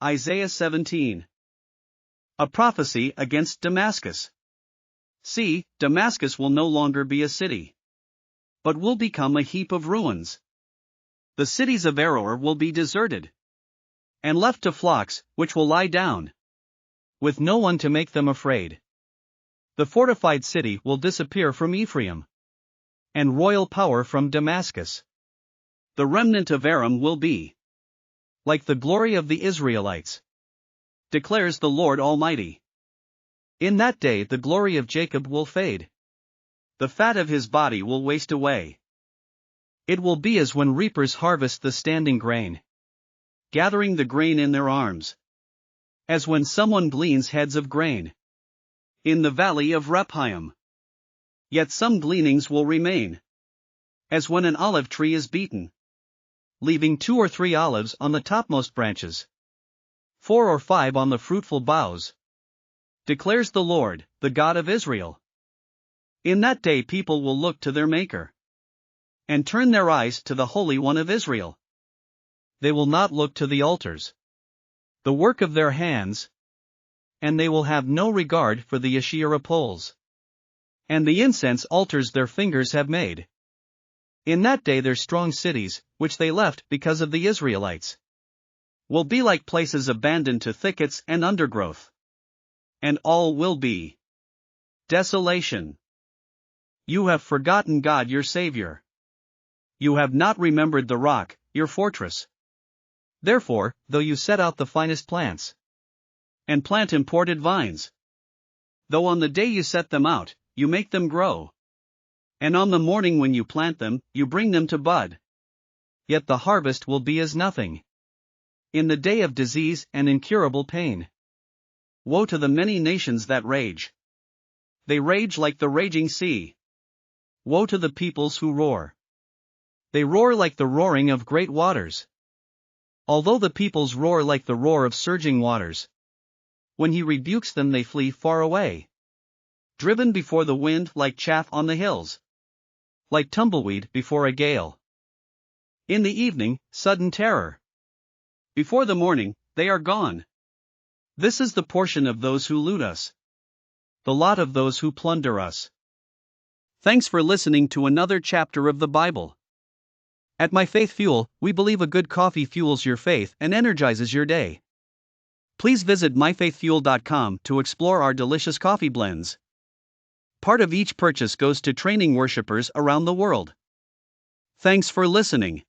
Isaiah 17. A prophecy against Damascus. See, Damascus will no longer be a city, but will become a heap of ruins. The cities of Aroer will be deserted and left to flocks, which will lie down, with no one to make them afraid. The fortified city will disappear from Ephraim, and royal power from Damascus. The remnant of Aram will be like the glory of the Israelites, declares the Lord Almighty. In that day the glory of Jacob will fade. The fat of his body will waste away. It will be as when reapers harvest the standing grain, gathering the grain in their arms, as when someone gleans heads of grain in the valley of Rephaim. Yet some gleanings will remain, as when an olive tree is beaten, leaving 2 or 3 olives on the topmost branches, 4 or 5 on the fruitful boughs, declares the Lord, the God of Israel. In that day people will look to their Maker, and turn their eyes to the Holy One of Israel. They will not look to the altars, the work of their hands, and they will have no regard for the Asherah poles, and the incense altars their fingers have made. In that day their strong cities, which they left because of the Israelites, will be like places abandoned to thickets and undergrowth, and all will be desolation. You have forgotten God your Savior. You have not remembered the rock, your fortress. Therefore, though you set out the finest plants, and plant imported vines, though on the day you set them out, you make them grow, and on the morning when you plant them, you bring them to bud, yet the harvest will be as nothing. In the day of disease and incurable pain. Woe to the many nations that rage. They rage like the raging sea. Woe to the peoples who roar. They roar like the roaring of great waters. Although the peoples roar like the roar of surging waters, when he rebukes them they flee far away. Driven before the wind like chaff on the hills, like tumbleweed before a gale. In the evening, sudden terror. Before the morning, they are gone. This is the portion of those who loot us, the lot of those who plunder us. Thanks for listening to another chapter of the Bible. At My Faith Fuel, we believe a good coffee fuels your faith and energizes your day. Please visit myfaithfuel.com to explore our delicious coffee blends. Part of each purchase goes to training worshipers around the world. Thanks for listening.